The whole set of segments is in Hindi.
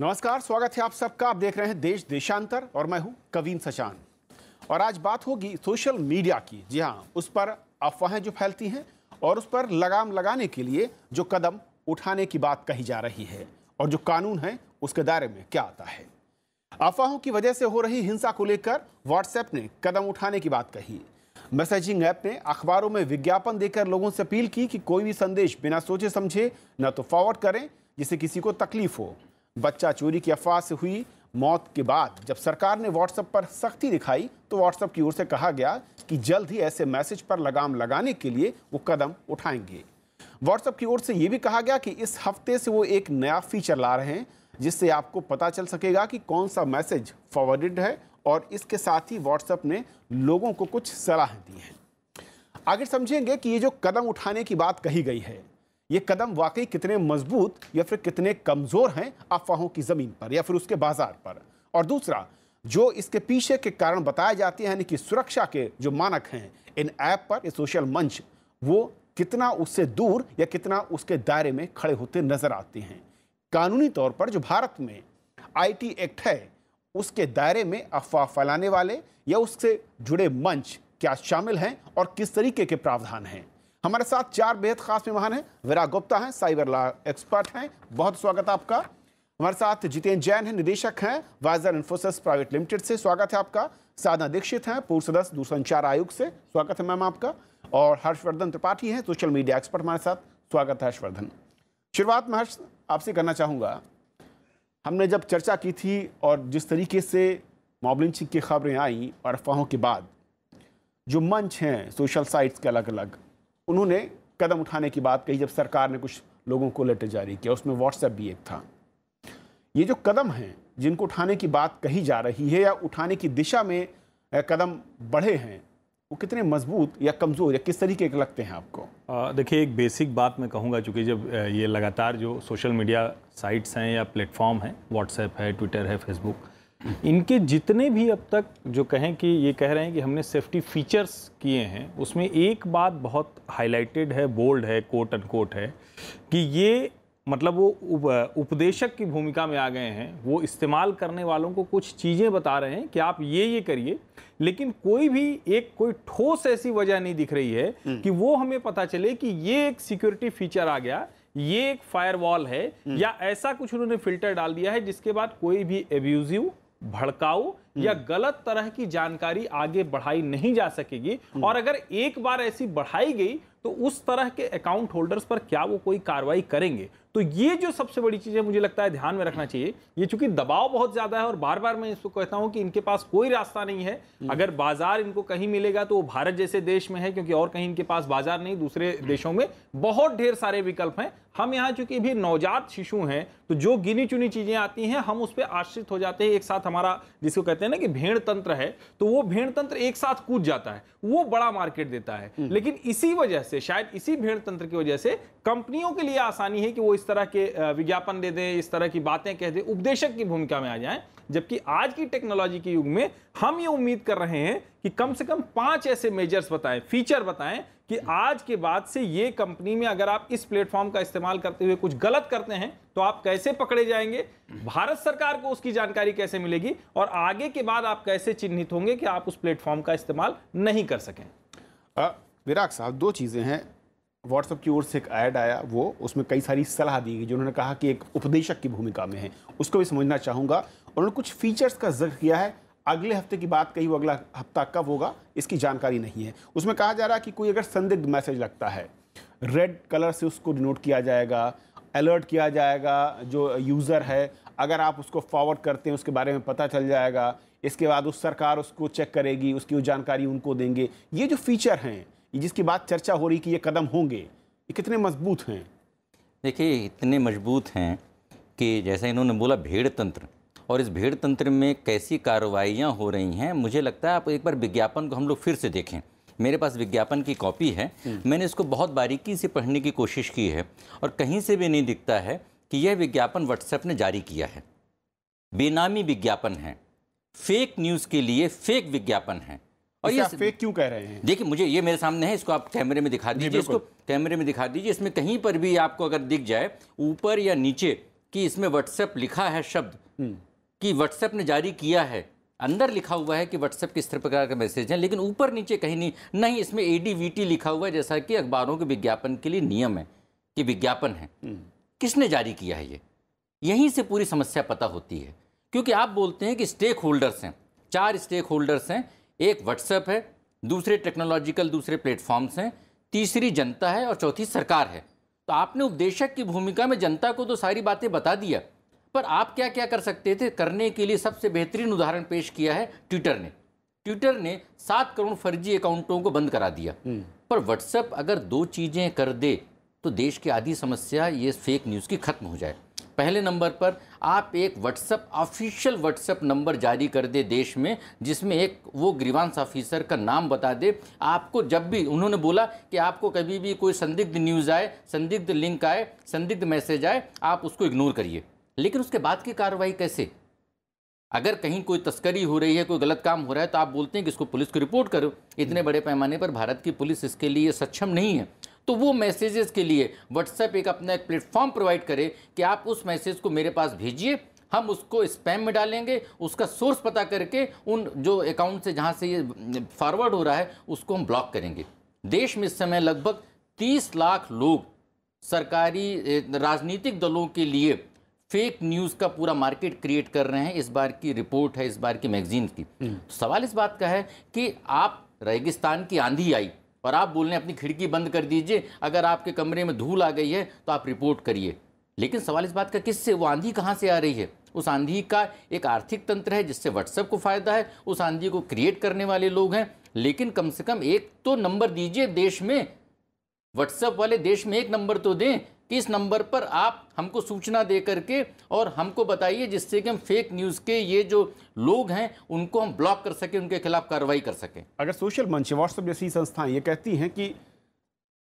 नमस्कार, स्वागत है आप सबका। आप देख रहे हैं देश देशांतर और मैं हूं कवीन सचान। और आज बात होगी सोशल मीडिया की। जी हां, उस पर अफवाहें जो फैलती हैं और उस पर लगाम लगाने के लिए जो कदम उठाने की बात कही जा रही है और जो कानून है उसके दायरे में क्या आता है। अफवाहों की वजह से हो रही हिंसा को लेकर व्हाट्सएप ने कदम उठाने की बात कही। मैसेजिंग ऐप ने अखबारों में विज्ञापन देकर लोगों से अपील की कि कोई भी संदेश बिना सोचे समझे न तो फॉरवर्ड करें जिससे किसी को तकलीफ हो। बच्चा चोरी की अफवाह से हुई मौत के बाद जब सरकार ने व्हाट्सएप पर सख्ती दिखाई तो व्हाट्सएप की ओर से कहा गया कि जल्द ही ऐसे मैसेज पर लगाम लगाने के लिए वो कदम उठाएंगे। व्हाट्सएप की ओर से ये भी कहा गया कि इस हफ्ते से वो एक नया फीचर ला रहे हैं जिससे आपको पता चल सकेगा कि कौन सा मैसेज फॉरवर्डेड है, और इसके साथ ही व्हाट्सएप ने लोगों को कुछ सलाह दी है। आगे समझेंगे कि ये जो कदम उठाने की बात कही गई है, ये कदम वाकई कितने मजबूत या फिर कितने कमजोर हैं अफवाहों की जमीन पर या फिर उसके बाजार पर। और दूसरा, जो इसके पीछे के कारण बताए जाते हैं, यानी कि सुरक्षा के जो मानक हैं इन ऐप पर, ये सोशल मंच, वो कितना उससे दूर या कितना उसके दायरे में खड़े होते नजर आते हैं। कानूनी तौर पर जो भारत में आईटी एक्ट है उसके दायरे में अफवाह फैलाने वाले या उससे जुड़े मंच क्या शामिल हैं और किस तरीके के प्रावधान हैं। हमारे साथ चार बेहद खास मेहमान हैं। विराग गुप्ता हैं, साइबर लॉ एक्सपर्ट हैं, बहुत स्वागत आपका। हमारे साथ जितेंद्र जैन हैं, निदेशक हैं वाइजर इन्फोसिस प्राइवेट लिमिटेड से, स्वागत है आपका। साधना दीक्षित हैं, पूर्व सदस्य दूरसंचार आयोग से, स्वागत है मैम आपका। और हर्षवर्धन त्रिपाठी हैं, सोशल मीडिया एक्सपर्ट, हमारे साथ, स्वागत है हर्षवर्धन। शुरुआत में हर्ष आपसे करना चाहूँगा, हमने जब चर्चा की थी और जिस तरीके से मॉब लिंचिंग की खबरें आई और अफवाहों के बाद जो मंच हैं सोशल साइट्स के अलग अलग, उन्होंने कदम उठाने की बात कही जब सरकार ने कुछ लोगों को लेटर जारी किया, उसमें व्हाट्सएप भी एक था। ये जो कदम हैं जिनको उठाने की बात कही जा रही है या उठाने की दिशा में कदम बढ़े हैं, वो कितने मजबूत या कमज़ोर या किस तरीके के लगते हैं आपको? देखिए, एक बेसिक बात मैं कहूँगा, चूँकि जब ये लगातार जो सोशल मीडिया साइट्स हैं या प्लेटफॉर्म हैं, व्हाट्सएप है, ट्विटर है, फेसबुक, इनके जितने भी अब तक जो कहें कि ये कह रहे हैं कि हमने सेफ्टी फीचर्स किए हैं, उसमें एक बात बहुत हाईलाइटेड है, बोल्ड है, कोट अनकोट है कि ये मतलब वो उपदेशक की भूमिका में आ गए हैं। वो इस्तेमाल करने वालों को कुछ चीज़ें बता रहे हैं कि आप ये करिए, लेकिन कोई ठोस ऐसी वजह नहीं दिख रही है कि वो हमें पता चले कि ये एक सिक्योरिटी फीचर आ गया, ये एक फायरवॉल है, या ऐसा कुछ उन्होंने फिल्टर डाल दिया है जिसके बाद कोई भी एब्यूजिव, भड़काऊ या गलत तरह की जानकारी आगे बढ़ाई नहीं जा सकेगी। और अगर एक बार ऐसी बढ़ाई गई तो उस तरह के अकाउंट होल्डर्स पर क्या वो कोई कार्रवाई करेंगे। तो ये जो सबसे बड़ी चीज है, मुझे लगता है ध्यान में रखना चाहिए। ये चूंकि दबाव बहुत ज्यादा है और बार बार मैं इसको कहता हूं कि इनके पास कोई रास्ता नहीं है। अगर बाजार इनको कहीं मिलेगा तो वो भारत जैसे देश में है, क्योंकि और कहीं इनके पास बाजार नहीं। दूसरे देशों में बहुत ढेर सारे विकल्प हैं। हम यहाँ चूंकि भी नवजात शिशु हैं तो जो गिनी चुनी चीजें आती हैं हम उस पर आश्रित हो जाते हैं। एक साथ हमारा जिसको कहते हैं ना कि भेड़ तंत्र है, तो वो भेड़ तंत्र एक साथ कूद जाता है, वो बड़ा मार्केट देता है। लेकिन इसी वजह से, शायद इसी भेड़ तंत्र की वजह से कंपनियों के लिए आसानी है कि वो इस तरह के विज्ञापन दे दें, इस तरह की बातें कह दें, उपदेशक की भूमिका में आ जाएं। जबकि आज की टेक्नोलॉजी के युग में हम ये उम्मीद कर रहे हैं कि कम से कम 5 ऐसे मेजर्स बताएं, फीचर बताएं कि आज के बाद से ये कंपनी में अगर आप इस प्लेटफॉर्म का इस्तेमाल करते हुए कुछ गलत करते हैं तो आप कैसे पकड़े जाएंगे, भारत सरकार को उसकी जानकारी कैसे मिलेगी, और आगे के बाद आप कैसे चिन्हित होंगे कि आप उस प्लेटफॉर्म का इस्तेमाल नहीं कर सकें। विराग साहब, 2 चीज़ें हैं। व्हाट्सएप की ओर से एक ऐड आया, वो उसमें कई सारी सलाह दी गई जो उन्होंने कहा कि एक उपदेशक की भूमिका में है, उसको भी समझना चाहूँगा। उन्होंने कुछ फीचर्स का जिक्र किया है, अगले हफ्ते की बात कही, वो अगला हफ्ता कब होगा इसकी जानकारी नहीं है। उसमें कहा जा रहा है कि कोई अगर संदिग्ध मैसेज लगता है, रेड कलर से उसको डिनोट किया जाएगा, अलर्ट किया जाएगा जो यूज़र है, अगर आप उसको फॉरवर्ड करते हैं उसके बारे में पता चल जाएगा। इसके बाद उस सरकार उसको चेक करेगी, उसकी वो जानकारी उनको देंगे। ये जो फीचर हैं जिसकी बात चर्चा हो रही कि ये कदम होंगे, ये कितने मजबूत हैं? देखिए, इतने मजबूत हैं कि जैसे इन्होंने बोला भेड़ तंत्र, और इस भेड़ तंत्र में कैसी कार्रवाइयाँ हो रही हैं। मुझे लगता है आप एक बार विज्ञापन को हम लोग फिर से देखें। मेरे पास विज्ञापन की कॉपी है, मैंने इसको बहुत बारीकी से पढ़ने की कोशिश की है और कहीं से भी नहीं दिखता है कि यह विज्ञापन व्हाट्सएप ने जारी किया है। बेनामी विज्ञापन है, फेक न्यूज़ के लिए फेक विज्ञापन है। और ये फेक क्यों कह रहे हैं? देखिए, मुझे ये मेरे सामने है, इसको आप कैमरे में दिखा दीजिए, इसको कैमरे में दिखा दीजिए। इसमें कहीं पर भी आपको अगर दिख जाए ऊपर या नीचे कि इसमें व्हाट्सएप लिखा है शब्द कि व्हाट्सएप ने जारी किया है, अंदर लिखा हुआ है कि व्हाट्सएप किस तरह प्रकार का मैसेज है, लेकिन ऊपर नीचे कहीं नहीं इसमें ADVT लिखा हुआ है, जैसा कि अखबारों के विज्ञापन के लिए नियम है कि विज्ञापन है। किसने जारी किया है ये? यहीं से पूरी समस्या पता होती है, क्योंकि आप बोलते हैं कि स्टेक होल्डर्स हैं, 4 स्टेक होल्डर्स हैं, एक व्हाट्सएप है, दूसरे टेक्नोलॉजिकल दूसरे प्लेटफॉर्म्स हैं, तीसरी जनता है और चौथी सरकार है। तो आपने उपदेशक की भूमिका में जनता को तो सारी बातें बता दिया, पर आप क्या क्या कर सकते थे? करने के लिए सबसे बेहतरीन उदाहरण पेश किया है ट्विटर ने। ट्विटर ने 7 करोड़ फर्जी अकाउंटों को बंद करा दिया। पर व्हाट्सएप अगर 2 चीज़ें कर दे तो देश की आधी समस्या ये फेक न्यूज़ की खत्म हो जाए। पहले नंबर पर आप एक व्हाट्सएप ऑफिशियल व्हाट्सएप नंबर जारी कर दे देश में, जिसमें एक वो ग्रीवांस ऑफिसर का नाम बता दे। आपको जब भी उन्होंने बोला कि आपको कभी भी कोई संदिग्ध न्यूज़ आए, संदिग्ध लिंक आए, संदिग्ध मैसेज आए, आप उसको इग्नोर करिए। लेकिन उसके बाद की कार्रवाई कैसे? अगर कहीं कोई तस्करी हो रही है, कोई गलत काम हो रहा है, तो आप बोलते हैं कि इसको पुलिस को रिपोर्ट करो। इतने बड़े पैमाने पर भारत की पुलिस इसके लिए सक्षम नहीं है। तो वो मैसेजेस के लिए व्हाट्सएप एक अपना एक प्लेटफॉर्म प्रोवाइड करे कि आप उस मैसेज को मेरे पास भेजिए, हम उसको स्पैम में डालेंगे, उसका सोर्स पता करके उन जो अकाउंट से जहाँ से ये फॉरवर्ड हो रहा है उसको हम ब्लॉक करेंगे। देश में इस समय लगभग 30 लाख लोग सरकारी राजनीतिक दलों के लिए फेक न्यूज़ का पूरा मार्केट क्रिएट कर रहे हैं। इस बार की रिपोर्ट है, इस बार की मैगजीन की। तो सवाल इस बात का है कि आप रेगिस्तान की आंधी आई और आप बोल रहे हैं अपनी खिड़की बंद कर दीजिए, अगर आपके कमरे में धूल आ गई है तो आप रिपोर्ट करिए। लेकिन सवाल इस बात का किससे, वो आंधी कहाँ से आ रही है? उस आंधी का एक आर्थिक तंत्र है जिससे व्हाट्सएप को फ़ायदा है, उस आंधी को क्रिएट करने वाले लोग हैं। लेकिन कम से कम एक तो नंबर दीजिए देश में, व्हाट्सएप वाले देश में एक नंबर तो दें कि इस नंबर पर आप हमको सूचना दे करके और हमको बताइए, जिससे कि हम फेक न्यूज़ के ये जो लोग हैं उनको हम ब्लॉक कर सकें, उनके खिलाफ कार्रवाई कर सकें। अगर सोशल मंच, व्हाट्सएप जैसी संस्थाएं ये कहती हैं कि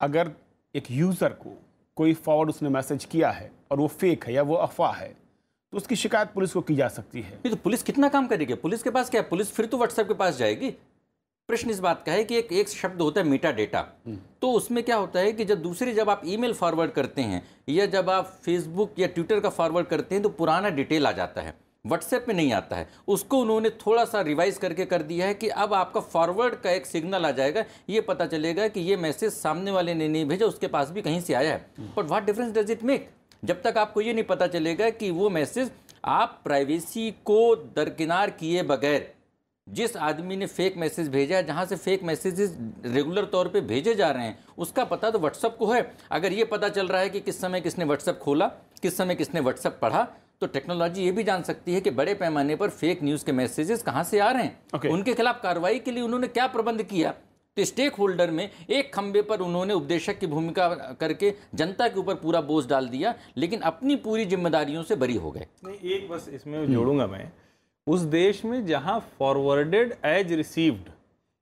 अगर एक यूज़र को कोई फॉरवर्ड उसने मैसेज किया है और वो फेक है या वो अफवाह है, तो उसकी शिकायत पुलिस को की जा सकती है। तो पुलिस कितना काम करेगी? पुलिस के पास क्या है? पुलिस फिर तो व्हाट्सएप के पास जाएगी। प्रश्न इस बात का है कि एक शब्द होता है मेटा डेटा, तो उसमें क्या होता है कि जब आप ईमेल फॉरवर्ड करते हैं या जब आप फेसबुक या ट्विटर का फॉरवर्ड करते हैं तो पुराना डिटेल आ जाता है, व्हाट्सएप में नहीं आता है। उसको उन्होंने थोड़ा सा रिवाइज करके कर दिया है कि अब आपका फॉरवर्ड का एक सिग्नल आ जाएगा, ये पता चलेगा कि ये मैसेज सामने वाले ने नहीं भेजा, उसके पास भी कहीं से आया है। But what difference does it make? जब तक आपको ये नहीं पता चलेगा कि वो मैसेज आप प्राइवेसी को दरकिनार किए बगैर जिस आदमी ने फेक मैसेज भेजा है, जहाँ से फेक मैसेजेस रेगुलर तौर पे भेजे जा रहे हैं, उसका पता तो व्हाट्सएप को है। अगर ये पता चल रहा है कि किस समय किसने व्हाट्सएप खोला, किस समय किसने व्हाट्सएप पढ़ा, तो टेक्नोलॉजी ये भी जान सकती है कि बड़े पैमाने पर फेक न्यूज़ के मैसेजेस कहाँ से आ रहे हैं। उनके खिलाफ कार्रवाई के लिए उन्होंने क्या प्रबंध किया? तो स्टेक होल्डर में एक खंबे पर उन्होंने उपदेशक की भूमिका करके जनता के ऊपर पूरा बोझ डाल दिया, लेकिन अपनी पूरी जिम्मेदारियों से बरी हो गए। नहीं, एक बस इसमें जोड़ूंगा मैं, उस देश में जहां फॉरवर्डेड एज रिसीव्ड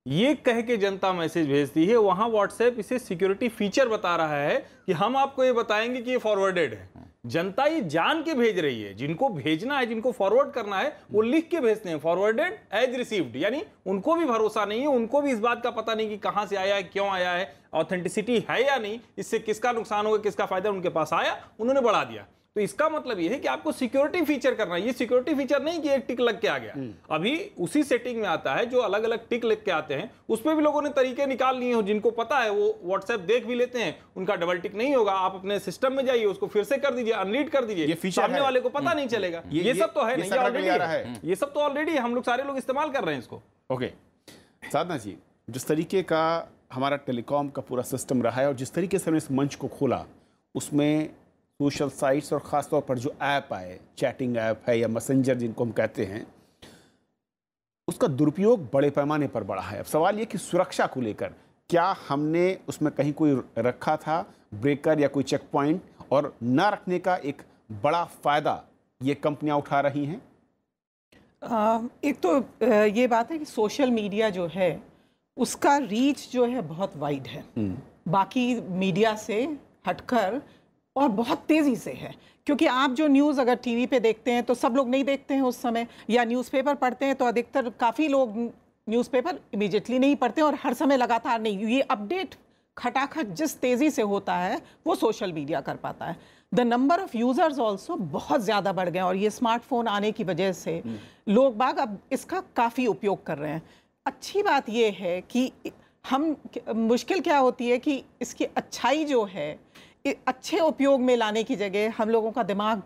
ये कह के जनता मैसेज भेजती है, वहां व्हाट्सएप इसे सिक्योरिटी फीचर बता रहा है कि हम आपको ये बताएंगे कि ये फॉरवर्डेड है। जनता ये जान के भेज रही है, जिनको भेजना है, जिनको फॉरवर्ड करना है, वो लिख के भेजते हैं फॉरवर्डेड एज रिसीव्ड, यानी उनको भी भरोसा नहीं है, उनको भी इस बात का पता नहीं कि कहां से आया है, क्यों आया है, ऑथेंटिसिटी है या नहीं, इससे किसका नुकसान होगा, किसका फायदा, उनके पास आया, उन्होंने बढ़ा दिया। तो इसका मतलब ये है कि आपको सिक्योरिटी फीचर करना है। ये सिक्योरिटी फीचर नहीं कि एक टिक लग के आ गया, अभी उसी सेटिंग में आता है जो अलग अलग टिक लग के आते हैं, उसमें भी लोगों ने तरीके निकाल लिए हो। जिनको पता है वो व्हाट्सएप देख भी लेते हैं, उनका डबल टिक नहीं होगा, आप अपने सिस्टम में जाइए, उसको फिर से कर दीजिए, अनरीड कर दीजिए, सामने वाले को पता नहीं चलेगा। ये सब तो है नहीं, ये सब तो ऑलरेडी हम लोग सारे लोग इस्तेमाल कर रहे हैं इसको। ओके साधना जी, जिस तरीके का हमारा टेलीकॉम का पूरा सिस्टम रहा है और जिस तरीके से हमने इस मंच को खोला, उसमें सोशल साइट्स और ख़ास तौर पर जो ऐप आए, चैटिंग ऐप है या मैसेंजर जिनको हम कहते हैं, उसका दुरुपयोग बड़े पैमाने पर बढ़ा है। अब सवाल ये कि सुरक्षा को लेकर क्या हमने उसमें कहीं कोई रखा था ब्रेकर या कोई चेक पॉइंट, और न रखने का एक बड़ा फ़ायदा ये कंपनियां उठा रही हैं? एक तो ये बात है कि सोशल मीडिया जो है उसका रीच जो है बहुत वाइड है, बाकी मीडिया से हटकर, और बहुत तेज़ी से है। क्योंकि आप जो न्यूज़ अगर टीवी पे देखते हैं तो सब लोग नहीं देखते हैं उस समय, या न्यूज़पेपर पढ़ते हैं तो अधिकतर काफ़ी लोग न्यूज़पेपर इमीडिएटली नहीं पढ़ते और हर समय लगातार नहीं। ये अपडेट खटाखट जिस तेज़ी से होता है वो सोशल मीडिया कर पाता है। The number of users also बहुत ज़्यादा बढ़ गए और ये स्मार्टफोन आने की वजह से लोग बाग अब इसका काफ़ी उपयोग कर रहे हैं। अच्छी बात ये है कि हम, मुश्किल क्या होती है कि इसकी अच्छाई जो है अच्छे उपयोग में लाने की जगह हम लोगों का दिमाग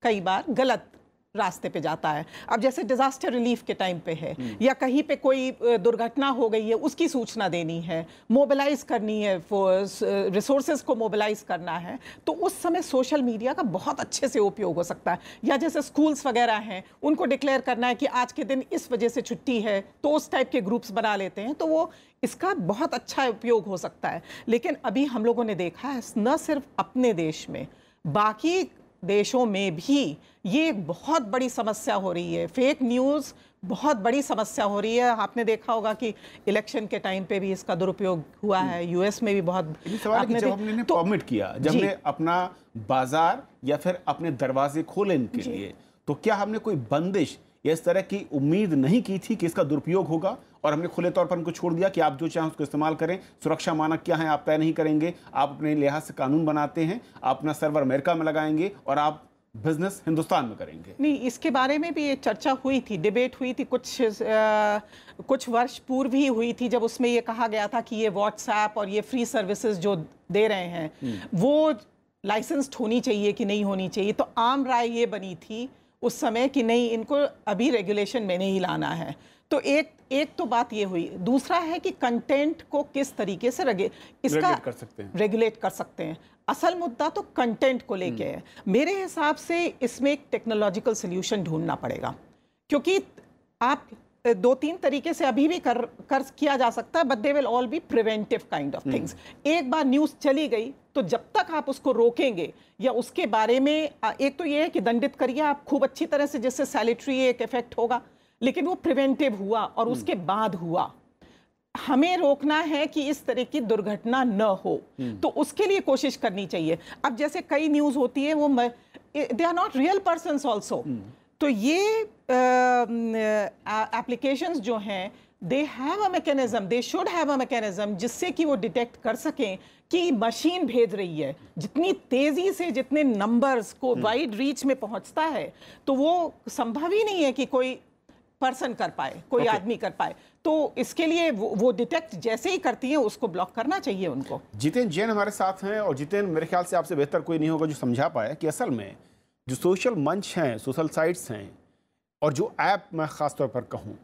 कई बार गलत रास्ते पे जाता है। अब जैसे डिजास्टर रिलीफ के टाइम पे है या कहीं पे कोई दुर्घटना हो गई है, उसकी सूचना देनी है, मोबिलाइज करनी है, रिसोर्सेज को मोबिलाइज करना है, तो उस समय सोशल मीडिया का बहुत अच्छे से उपयोग हो सकता है। या जैसे स्कूल्स वगैरह हैं, उनको डिक्लेयर करना है कि आज के दिन इस वजह से छुट्टी है, तो उस टाइप के ग्रुप्स बना लेते हैं, तो वो इसका बहुत अच्छा उपयोग हो सकता है। लेकिन अभी हम लोगों ने देखा है न सिर्फ अपने देश में, बाकी देशों में भी ये एक बहुत बड़ी समस्या हो रही है। फेक न्यूज़ बहुत बड़ी समस्या हो रही है। आपने देखा होगा कि इलेक्शन के टाइम पे भी इसका दुरुपयोग हुआ है, यूएस में भी बहुत। सवाल है कि जब हमने परमिट किया, जब हमने अपना बाजार या फिर अपने दरवाजे खोले इनके लिए, तो क्या हमने कोई बंदिश या इस तरह की उम्मीद नहीं की थी कि इसका दुरुपयोग होगा और हमने खुले तौर पर उनको छोड़ दिया कि आप जो चाहें उसको इस्तेमाल करें, सुरक्षा मानक क्या है आप तय नहीं करेंगे, आप अपने लिहाज से कानून बनाते हैं, आप अपना सर्वर अमेरिका में लगाएंगे और आप बिजनेस हिंदुस्तान में करेंगे? नहीं, इसके बारे में भी ये चर्चा हुई थी, डिबेट हुई थी, कुछ वर्ष पूर्व ही हुई थी, जब उसमें ये कहा गया था कि ये व्हाट्सएप और ये फ्री सर्विसेज जो दे रहे हैं वो लाइसेंस्ड होनी चाहिए कि नहीं होनी चाहिए। तो आम राय ये बनी थी उस समय कि नहीं, इनको अभी रेगुलेशन में नहीं लाना है। तो एक तो बात ये हुई। दूसरा है कि कंटेंट को किस तरीके से रेगुलेट कर सकते हैं। असल मुद्दा तो कंटेंट को लेके है। मेरे हिसाब से इसमें एक टेक्नोलॉजिकल सोल्यूशन ढूंढना पड़ेगा, क्योंकि आप 2-3 तरीके से अभी भी कर किया जा सकता है, but they will all B preventive kind of things. एक बार न्यूज़ चली गई तो जब तक आप उसको रोकेंगे या उसके बारे में, एक तो ये है कि दंडित करिए आप खूब अच्छी तरह से, जिससे सैलिटरी एक इफेक्ट होगा, लेकिन वो प्रिवेंटिव हुआ और उसके बाद हुआ। हमें रोकना है कि इस तरह की दुर्घटना न हो, तो उसके लिए कोशिश करनी चाहिए। अब जैसे कई न्यूज़ होती है, वो they are not real persons also, तो ये एप्लीकेशंस जो हैं, they have a mechanism, they should have a mechanism, जिससे कि वो डिटेक्ट कर सकें कि मशीन भेज रही है। जितनी तेजी से जितने नंबर्स को वाइड रीच में पहुंचता है, तो वो संभव ही नहीं है कि कोई पर्सन कर पाए, कोई आदमी कर पाए। तो इसके लिए वो डिटेक्ट जैसे ही करती है, उसको ब्लॉक करना चाहिए उनको। जितेंद्र जैन हमारे साथ हैं, और जितेंद्र, मेरे ख्याल से आपसे बेहतर कोई नहीं होगा जो समझा पाए कि असल में जो सोशल मंच हैं, सोशल साइट्स हैं, और जो ऐप मैं ख़ासतौर पर कहूँ,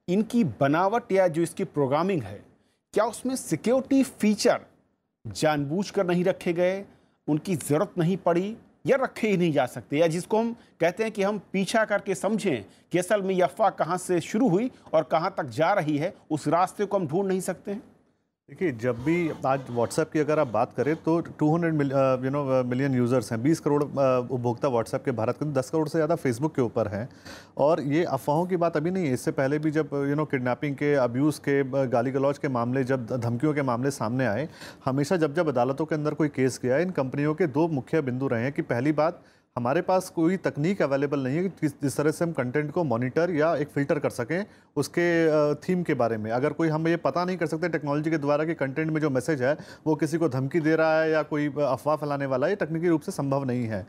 इनकी बनावट या जो इसकी प्रोग्रामिंग है, क्या उसमें सिक्योरिटी फीचर जानबूझकर नहीं रखे गए, उनकी ज़रूरत नहीं पड़ी, या रखे ही नहीं जा सकते, या जिसको हम कहते हैं कि हम पीछा करके समझें कि असल में यह अफवाह कहाँ से शुरू हुई और कहाँ तक जा रही है, उस रास्ते को हम ढूंढ नहीं सकते हैं? देखिए, जब भी आज व्हाट्सएप की अगर आप बात करें तो 200 मिलियन यूज़र्स हैं, 20 करोड़ उपभोक्ता व्हाट्सएप के भारत के, 10 करोड़ से ज़्यादा फेसबुक के ऊपर हैं। और ये अफवाहों की बात अभी नहीं है, इससे पहले भी जब किडनैपिंग के, अब्यूज़ के, गाली गलौज के मामले, जब धमकियों के मामले सामने आए, हमेशा जब अदालतों के अंदर कोई केस गया, इन कंपनियों के 2 मुख्य बिंदु रहे हैं कि पहली बात, हमारे पास कोई तकनीक अवेलेबल नहीं है कि जिस तरह से हम कंटेंट को मॉनिटर या एक फ़िल्टर कर सकें उसके थीम के बारे में। अगर कोई, हम ये पता नहीं कर सकते टेक्नोलॉजी के द्वारा कि कंटेंट में जो मैसेज है वो किसी को धमकी दे रहा है या कोई अफवाह फैलाने वाला है, ये तकनीकी रूप से संभव नहीं है।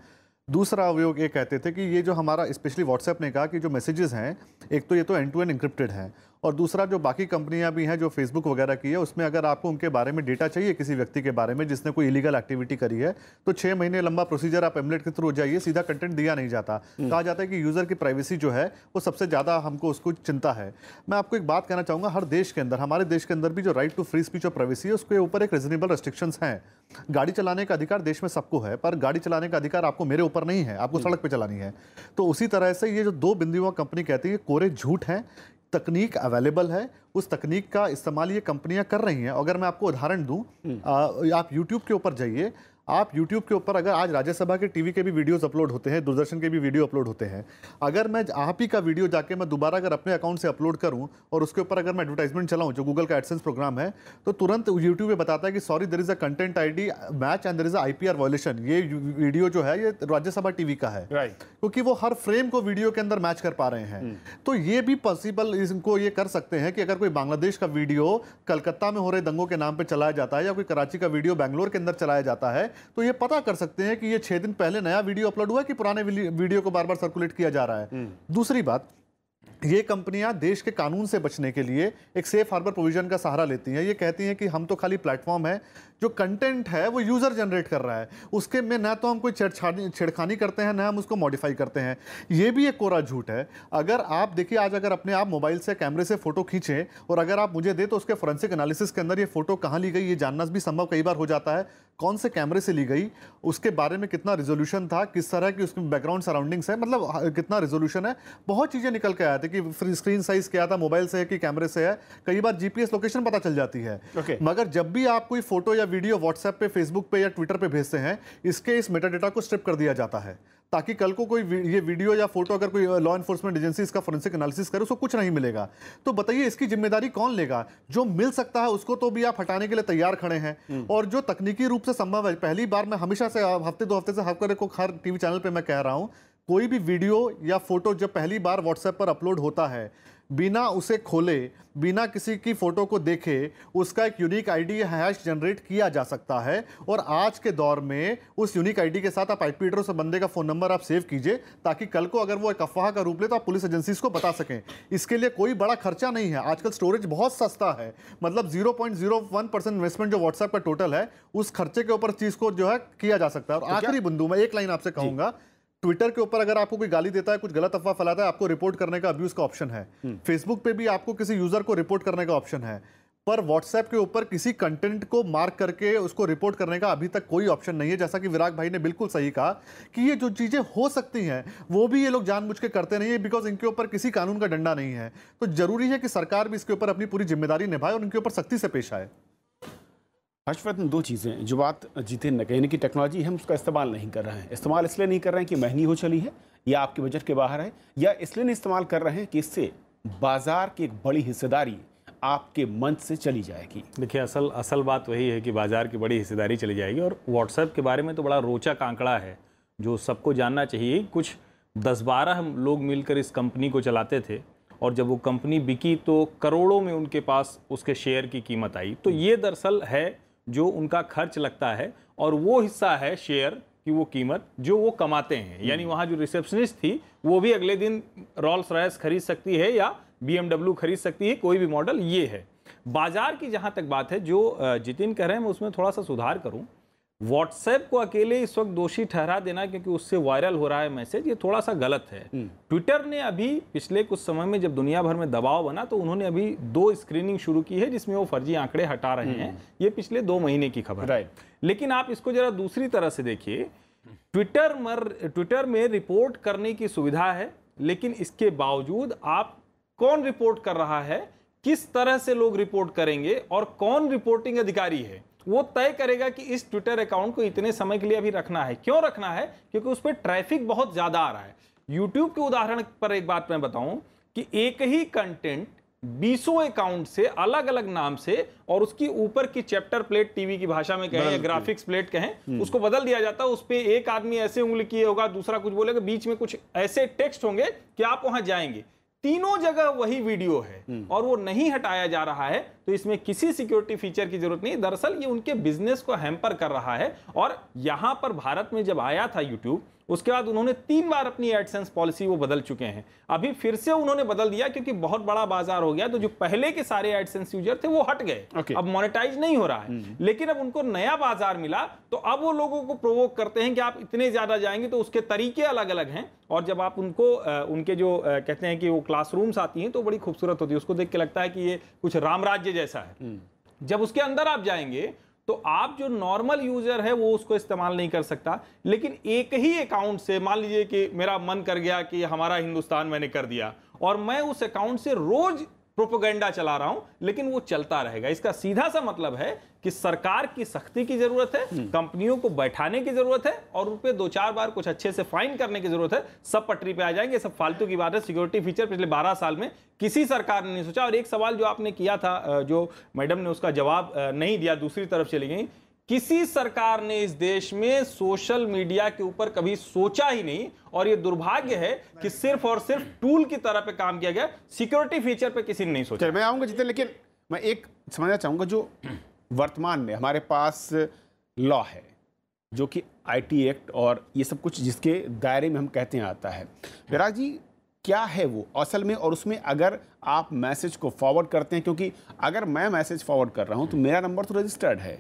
दूसरा अवयोग ये कहते थे कि ये जो हमारा, स्पेशली व्हाट्सएप ने कहा कि जो मैसेजेस हैं, एक तो ये तो एंड टू एंड इंक्रिप्टेड हैं, और दूसरा जो बाकी कंपनियां भी हैं जो फेसबुक वगैरह की है, उसमें अगर आपको उनके बारे में डेटा चाहिए किसी व्यक्ति के बारे में जिसने कोई इलीगल एक्टिविटी करी है, तो 6 महीने लंबा प्रोसीजर आप एमलेट के थ्रू जाइए, सीधा कंटेंट दिया नहीं जाता। कहा जाता है कि यूज़र की प्राइवेसी जो है वो सबसे ज़्यादा हमको उसको चिंता है। मैं आपको एक बात कहना चाहूँगा, हर देश के अंदर, हमारे देश के अंदर भी जो राइट टू फ्री स्पीच और प्राइवेसी है, उसके ऊपर एक रीजनेबल रेस्ट्रिक्शंस हैं। गाड़ी चलाने का अधिकार देश में सबको है, पर गाड़ी चलाने का अधिकार आपको, मेरे ऊपर नहीं है, आपको सड़क पर चलानी है। तो उसी तरह से ये जो 2 बिंदुओं कंपनी कहती है, कोरे झूठ हैं। तकनीक अवेलेबल है, उस तकनीक का इस्तेमाल ये कंपनियां कर रही हैं। अगर मैं आपको उदाहरण दूं, आप YouTube के ऊपर जाइए, आप YouTube के ऊपर अगर आज राज्यसभा के टीवी के भी वीडियोस अपलोड होते हैं, दूरदर्शन के भी वीडियो अपलोड होते हैं, अगर मैं आप ही का वीडियो जाके मैं दोबारा अगर अपने अकाउंट से अपलोड करूं और उसके ऊपर अगर मैं एडवर्टाइजमेंट चलाऊं, जो गूगल का एडसेंस प्रोग्राम है, तो तुरंत YouTube में बताता है कि sorry there is a content ID match and there is a IPR violation. ये वीडियो जो है ये राज्यसभा टीवी का है, क्योंकि वो हर फ्रेम को वीडियो के अंदर मैच कर पा रहे हैं। तो ये भी पॉसिबल, इनको ये कर सकते हैं कि अगर कोई बांग्लादेश का वीडियो कलकत्ता में हो रहे दंगों के नाम पर चलाया जाता है, या कोई कराची का वीडियो बैंगलोर के अंदर चलाया जाता है, तो ये पता कर सकते हैं कि ये 6 दिन पहले नया वीडियो अपलोड हुआ कि पुराने वीडियो को बार बार सर्कुलेट किया जा रहा है। दूसरी बात, ये कंपनियां देश के कानून से बचने के लिए एक सेफ हार्बर प्रोविजन का सहारा लेती हैं। ये कहती हैं कि हम तो खाली प्लेटफॉर्म है, जो कंटेंट है वो यूज़र जनरेट कर रहा है, उसके में ना तो हम कोई छेड़खानी करते हैं ना हम उसको मॉडिफाई करते हैं। ये भी एक कोरा झूठ है। अगर आप देखिए, आज अगर अपने आप मोबाइल से कैमरे से फोटो खींचें और अगर आप मुझे दे तो उसके फोरेंसिक एनालिसिस के अंदर ये फोटो कहाँ ली गई ये जानना भी संभव कई बार हो जाता है। कौन से कैमरे से ली गई, उसके बारे में कितना रिजोल्यूशन था, किस तरह की उसकी बैकग्राउंड सराउंडिंग्स है, मतलब कितना रिजोल्यूशन है, बहुत चीज़ें निकल के आया था कि स्क्रीन साइज क्या था, मोबाइल से है कि कैमरे से है, कई बार जीपीएस लोकेशन पता चल जाती है। मगर जब भी आप कोई फोटो या वीडियो व्हाट्सएप पे, फेसबुक पे या ट्विटर पे भेजते हैं, इसके इस मेटाडेटा को स्ट्रिप कर दिया जाता है ताकि कल को कोई ये वीडियो या फोटो अगर कोई लॉ एनफोर्समेंट एजेंसी इसका फोरेंसिक एनालिसिस करे उसको कुछ नहीं मिलेगा। तो बताइए इसकी जिम्मेदारी कौन लेगा? जो मिल सकता है उसको तो भी आप हटाने के लिए तैयार खड़े हैं, और जो तकनीकी रूप से संभव है, पहली बार मैं हमेशा से हफ्ते 2 हफ्ते से हर टीवी चैनल पर मैं कह रहा हूं, कोई भी वीडियो या फोटो जब पहली बार व्हाट्सएप पर अपलोड होता है, बिना उसे खोले, बिना किसी की फोटो को देखे, उसका एक यूनिक आईडी हैश जनरेट किया जा सकता है। और आज के दौर में उस यूनिक आईडी के साथ आप आईपी एड्रेस और बंदे का फोन नंबर आप सेव कीजिए ताकि कल को अगर वो एक अफवाह का रूप ले तो आप पुलिस एजेंसीज को बता सकें। इसके लिए कोई बड़ा खर्चा नहीं है, आजकल स्टोरेज बहुत सस्ता है, मतलब 0.01% इन्वेस्टमेंट जो व्हाट्सएप का टोटल है उस खर्चे के ऊपर चीज को जो है किया जा सकता है। और आखिरी बिंदु मैं एक लाइन आपसे कहूंगा, ट्विटर के ऊपर अगर आपको कोई गाली देता है, कुछ गलत अफवाह फैलाता है, आपको रिपोर्ट करने का, अब्यूज का ऑप्शन है। फेसबुक पे भी आपको किसी यूजर को रिपोर्ट करने का ऑप्शन है, पर व्हाट्सएप के ऊपर किसी कंटेंट को मार्क करके उसको रिपोर्ट करने का अभी तक कोई ऑप्शन नहीं है। जैसा कि विराग भाई ने बिल्कुल सही कहा कि ये जो चीजें हो सकती हैं वो भी ये लोग जानबूझ के करते नहीं है, बिकॉज इनके ऊपर किसी कानून का डंडा नहीं है। तो जरूरी है कि सरकार भी इसके ऊपर अपनी पूरी जिम्मेदारी निभाए और इनके ऊपर सख्ती से पेश आए। हर्षवर्धन, 2 चीज़ें जो बात जीते न कहने की, टेक्नोलॉजी हम उसका इस्तेमाल नहीं कर रहे हैं। इस्तेमाल इसलिए नहीं कर रहे हैं कि महंगी हो चली है या आपके बजट के बाहर है, या इसलिए नहीं इस्तेमाल कर रहे हैं कि इससे बाजार की एक बड़ी हिस्सेदारी आपके मंच से चली जाएगी। देखिए, असल बात वही है कि बाजार की बड़ी हिस्सेदारी चली जाएगी। और व्हाट्सएप के बारे में तो बड़ा रोचक आंकड़ा है जो सबको जानना चाहिए। कुछ 10-12 लोग मिलकर इस कंपनी को चलाते थे और जब वो कंपनी बिकी तो करोड़ों में उनके पास उसके शेयर की कीमत आई। तो ये दरअसल है जो उनका खर्च लगता है और वो हिस्सा है शेयर की वो कीमत जो वो कमाते हैं। यानी वहाँ जो रिसेप्शनिस्ट थी वो भी अगले दिन रॉल्स रॉयस खरीद सकती है या BMW खरीद सकती है, कोई भी मॉडल। ये है बाजार की जहाँ तक बात है, जो जितिन कह रहे हैं मैं उसमें थोड़ा सा सुधार करूँ। व्हाट्सएप को अकेले इस वक्त दोषी ठहरा देना क्योंकि उससे वायरल हो रहा है मैसेज, ये थोड़ा सा गलत है। ट्विटर ने अभी पिछले कुछ समय में जब दुनिया भर में दबाव बना तो उन्होंने अभी 2 स्क्रीनिंग शुरू की है जिसमें वो फर्जी आंकड़े हटा रहे हैं। ये पिछले 2 महीने की खबर है। लेकिन आप इसको जरा दूसरी तरह से देखिए, ट्विटर में रिपोर्ट करने की सुविधा है, लेकिन इसके बावजूद आप कौन रिपोर्ट कर रहा है, किस तरह से लोग रिपोर्ट करेंगे और कौन रिपोर्टिंग अधिकारी है, वो तय करेगा कि इस ट्विटर अकाउंट को इतने समय के लिए अभी रखना है। क्यों रखना है? क्योंकि उस पर ट्रैफिक बहुत ज्यादा आ रहा है। यूट्यूब के उदाहरण पर एक बात मैं बताऊं कि एक ही कंटेंट 20 अकाउंट से अलग अलग नाम से और उसकी ऊपर की चैप्टर प्लेट, टीवी की भाषा में कहें या ग्राफिक्स प्लेट कहें, उसको बदल दिया जाता है। उस पर एक आदमी ऐसे उंगली किए होगा, दूसरा कुछ बोलेगा, बीच में कुछ ऐसे टेक्स्ट होंगे कि आप वहां जाएंगे। तीनों जगह वही वीडियो है और वो नहीं हटाया जा रहा है। तो इसमें किसी सिक्योरिटी फीचर की जरूरत नहीं। दरअसल ये उनके बिजनेस को हैम्पर कर रहा है। और यहां पर भारत में जब आया था यूट्यूब, उसके बाद उन्होंने 3 बार अपनी एडसेंस पॉलिसी वो बदल चुके हैं। अभी फिर से उन्होंने बदल दिया क्योंकि बहुत बड़ा बाजार हो गया। तो जो पहले के सारे एडसेंस यूजर थे वो हट गए, अब मोनेटाइज नहीं हो रहा है। लेकिन अब उनको नया बाजार मिला तो अब वो लोगों को प्रोवोक करते हैं कि आप इतने ज्यादा जाएंगे। तो उसके तरीके अलग अलग हैं। और जब आप उनको उनके जो कहते हैं कि वो क्लासरूम्स आती हैं तो बड़ी खूबसूरत होती है, उसको देख के लगता है कि ये कुछ राम राज्य जैसा है। जब उसके अंदर आप जाएंगे तो आप जो नॉर्मल यूजर है वो उसको इस्तेमाल नहीं कर सकता। लेकिन एक ही अकाउंट से, मान लीजिए कि मेरा मन कर गया कि हमारा हिंदुस्तान मैंने कर दिया और मैं उस अकाउंट से रोज प्रोपेगेंडा चला रहा हूं, लेकिन वो चलता रहेगा। इसका सीधा सा मतलब है कि सरकार की सख्ती की जरूरत है, कंपनियों को बैठाने की जरूरत है और उन पे 2-4 बार कुछ अच्छे से फाइन करने की जरूरत है। सब पटरी पे आ जाएंगे। सब फालतू की बात है। सिक्योरिटी फीचर पिछले 12 साल में किसी सरकार ने नहीं सोचा। और एक सवाल जो आपने किया था, जो मैडम ने उसका जवाब नहीं दिया, दूसरी तरफ चली गई। किसी सरकार ने इस देश में सोशल मीडिया के ऊपर कभी सोचा ही नहीं। और ये दुर्भाग्य है कि सिर्फ और सिर्फ टूल की तरह पे काम किया गया, सिक्योरिटी फीचर पे किसी ने नहीं सोचा। मैं आऊंगा जितने, लेकिन मैं एक समझना चाहूंगा, जो वर्तमान में हमारे पास लॉ है, जो कि आईटी एक्ट और ये सब कुछ जिसके दायरे में हम कहते हैं आता है। विराग जी, क्या है वो असल में, और उसमें अगर आप मैसेज को फॉरवर्ड करते हैं, क्योंकि अगर मैं मैसेज फॉरवर्ड कर रहा हूं तो मेरा नंबर तो रजिस्टर्ड है,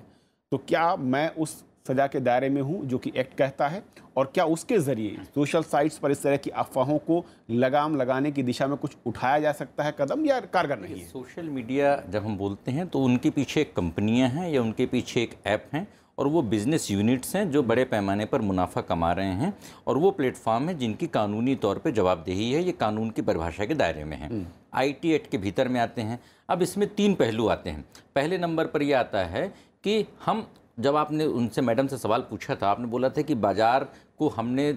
तो क्या मैं उस सजा के दायरे में हूं जो कि एक्ट कहता है, और क्या उसके जरिए सोशल साइट्स पर इस तरह की अफवाहों को लगाम लगाने की दिशा में कुछ उठाया जा सकता है कदम, या कारगर नहीं है? सोशल मीडिया जब हम बोलते हैं तो उनके पीछे एक कंपनियां हैं या उनके पीछे एक ऐप हैं, और वो बिजनेस यूनिट्स हैं जो बड़े पैमाने पर मुनाफा कमा रहे हैं, और वो प्लेटफॉर्म है जिनकी कानूनी तौर पे जवाबदेही है, ये कानून की परिभाषा के दायरे में है, आईटी एक्ट के भीतर में आते हैं। अब इसमें 3 पहलू आते हैं। पहले नंबर पर यह आता है कि हम, जब आपने उनसे, मैडम से सवाल पूछा था, आपने बोला था कि बाजार को हमने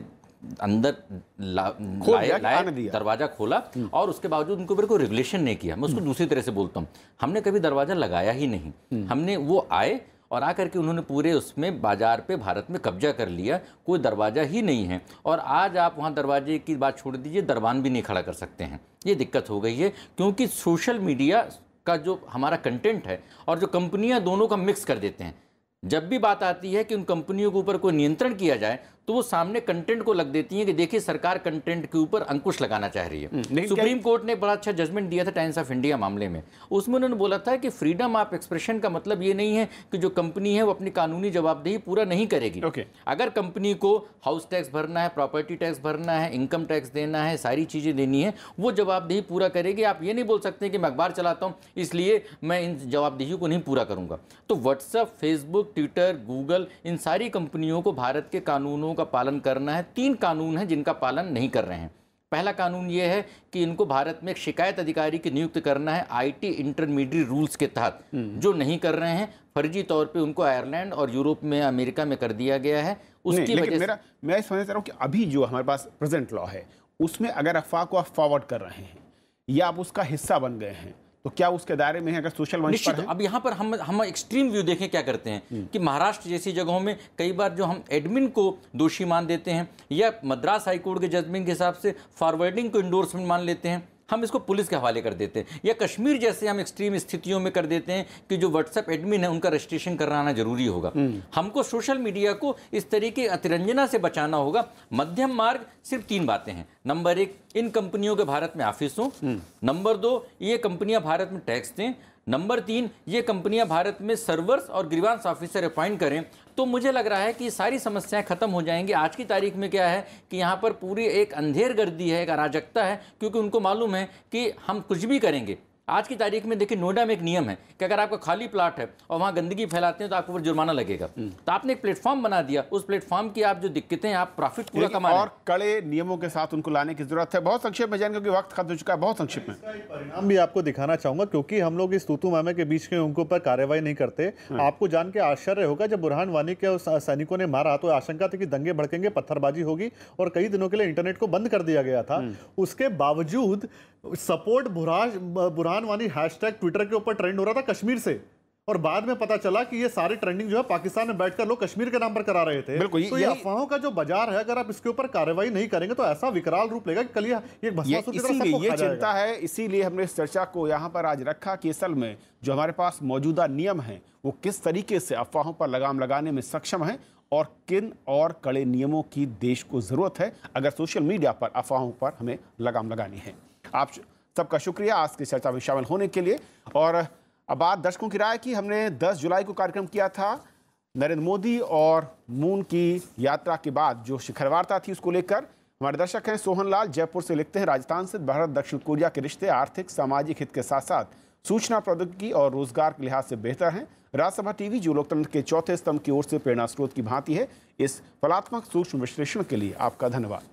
अंदर लाया, दरवाजा खोला और उसके बावजूद उनके ऊपर कोई रेगुलेशन नहीं किया। मैं उसको दूसरी तरह से बोलता हूँ, हमने कभी दरवाजा लगाया ही नहीं। हमने, वो आए और आकर के उन्होंने पूरे उसमें बाजार पे भारत में कब्जा कर लिया, कोई दरवाजा ही नहीं है। और आज आप वहाँ दरवाजे की बात छोड़ दीजिए, दरबान भी नहीं खड़ा कर सकते हैं। ये दिक्कत हो गई है, क्योंकि सोशल मीडिया का जो हमारा कंटेंट है और जो कंपनियां, दोनों का मिक्स कर देते हैं। जब भी बात आती है कि उन कंपनियों के ऊपर कोई नियंत्रण किया जाए, तो वो सामने कंटेंट को लग देती हैं कि देखिए सरकार कंटेंट के ऊपर अंकुश लगाना चाह रही है। सुप्रीम कोर्ट ने बड़ा अच्छा जजमेंट दिया था टाइम्स ऑफ इंडिया मामले में। उसमें उन्होंने बोला था कि फ्रीडम ऑफ एक्सप्रेशन का मतलब ये नहीं है कि जो कंपनी है वो अपनी कानूनी जवाबदेही पूरा नहीं करेगी। अगर कंपनी को हाउस टैक्स भरना है, प्रॉपर्टी टैक्स भरना है, इनकम टैक्स देना है, सारी चीज़ें देनी है, वो जवाबदेही पूरा करेगी। आप ये नहीं बोल सकते कि मैं अखबार चलाता हूँ इसलिए मैं इन जवाबदेही को नहीं पूरा करूँगा। तो व्हाट्सएप, फेसबुक, ट्विटर, गूगल, इन सारी कंपनियों को भारत के कानूनों का पालन करना है। 3 कानून हैं जिनका पालन नहीं कर रहे हैं। पहला कानून ये है कि इनको भारत में एक शिकायत अधिकारी की नियुक्त करना है आईटी इंटरमीडिएट रूल्स के तहत, जो नहीं कर रहे हैं। फर्जी तौर पे उनको आयरलैंड और यूरोप में, अमेरिका में कर दिया गया है। उसकी वजह से मैं समझ रहा हूँ कि अभी जो हमारे पास प्रेजेंट लॉ है उसमें अगर अफवाह को आप फॉरवर्ड कर रहे हैं या आप उसका हिस्सा बन गए हैं, तो क्या उसके दायरे में है अगर सोशल मंच पर है? अब यहाँ पर हम एक्सट्रीम व्यू देखें क्या करते हैं कि महाराष्ट्र जैसी जगहों में कई बार जो हम एडमिन को दोषी मान देते हैं, या मद्रास हाईकोर्ट के जजमेंट के हिसाब से फॉरवर्डिंग को इंडोर्समेंट मान लेते हैं, हम इसको पुलिस के हवाले कर देते हैं। या कश्मीर जैसे हम एक्सट्रीम स्थितियों में कर देते हैं कि जो व्हाट्सएप एडमिन है उनका रजिस्ट्रेशन कराना जरूरी होगा। हमको सोशल मीडिया को इस तरीके अतिरंजना से बचाना होगा। मध्यम मार्ग सिर्फ 3 बातें हैं। नंबर 1, इन कंपनियों के भारत में ऑफिस हो। नंबर 2, ये कंपनियां भारत में टैक्स दें। नंबर 3, ये कंपनियां भारत में सर्वर्स और ग्रीवांस ऑफिसर अपॉइंट करें। तो मुझे लग रहा है कि सारी समस्याएं खत्म हो जाएंगी। आज की तारीख में क्या है कि यहाँ पर पूरी एक अंधेर गर्दी है, एक अराजकता है, क्योंकि उनको मालूम है कि हम कुछ भी करेंगे। आज की तारीख में देखिए, नोएडा में एक नियम है कि अगर आपका खाली प्लाट है और वहाँ गंदगी फैलाते हैं तो आपको ऊपर जुर्माना लगेगा। तो आपने एक प्लेटफॉर्म बना दिया, उस प्लेटफॉर्म की आप जो दिक्कतें हैं, आप प्रॉफिट पूरा कमा रहे हैं। और कड़े नियमों के साथ उनको लाने की जरूरत है। बहुत संक्षेप में जाएंगे क्योंकि वक्त खत्म हो चुका है। बहुत संक्षेप में परिणाम भी आपको दिखाना चाहूंगा, क्योंकि हम लोग इस तूतू मामे के बीच में उनके ऊपर कार्रवाई नहीं करते। आपको जान के आश्चर्य होगा, जब बुरहान वानी के सैनिकों ने मारा तो आशंका थी कि दंगे भड़केंगे, पत्थरबाजी होगी, और कई दिनों के लिए इंटरनेट को बंद कर दिया गया था। उसके बावजूद support Burhan Wani hashtag Twitter के ऊपर ट्रेंड हो रहा था कश्मीर से, और बाद में पता चला कि ये सारी ट्रेंडिंग जो है पाकिस्तान में बैठकर लोग कश्मीर के नाम पर करा रहे थे। तो ये अफवाहों का जो बाजार है, अगर आप इसके ऊपर कार्रवाई नहीं करेंगे तो ऐसा विकराल रूप लेगा कि कल ये भस्मासुर की तरह सबको खा जाएगा। चिंता है, इसीलिए हमने इस चर्चा को यहाँ पर आज रखा कि असल में जो हमारे पास मौजूदा नियम है वो किस तरीके से अफवाहों पर लगाम लगाने में सक्षम है, और किन और कड़े नियमों की देश को जरूरत है अगर सोशल मीडिया पर अफवाहों पर हमें लगाम लगानी है। आप सबका शुक्रिया आज की चर्चा में शामिल होने के लिए। और अब बात दर्शकों की राय की। हमने 10 जुलाई को कार्यक्रम किया था नरेंद्र मोदी और मून की यात्रा के बाद जो शिखर वार्ता थी उसको लेकर। हमारे दर्शक हैं सोहन लाल, जयपुर से लिखते हैं, राजस्थान से भारत दक्षिण कोरिया के रिश्ते आर्थिक सामाजिक हित के साथ साथ सूचना प्रौद्योगिकी और रोजगार के लिहाज से बेहतर हैं। राज्यसभा टीवी जो लोकतंत्र के चौथे स्तंभ की ओर से प्रेरणा स्रोत की भांति है, इस फलात्मक सूक्ष्म विश्लेषण के लिए आपका धन्यवाद।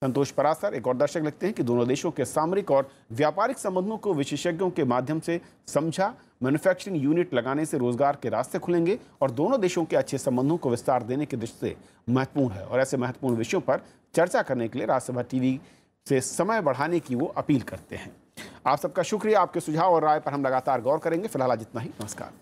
संतोष परासर एक और दर्शक लिखते हैं कि दोनों देशों के सामरिक और व्यापारिक संबंधों को विशेषज्ञों के माध्यम से समझा, मैन्युफैक्चरिंग यूनिट लगाने से रोजगार के रास्ते खुलेंगे और दोनों देशों के अच्छे संबंधों को विस्तार देने की दृष्टि से महत्वपूर्ण है। और ऐसे महत्वपूर्ण विषयों पर चर्चा करने के लिए राज्यसभा टीवी से समय बढ़ाने की वो अपील करते हैं। आप सबका शुक्रिया। आपके सुझाव और राय पर हम लगातार गौर करेंगे। फिलहाल आज इतना ही। नमस्कार।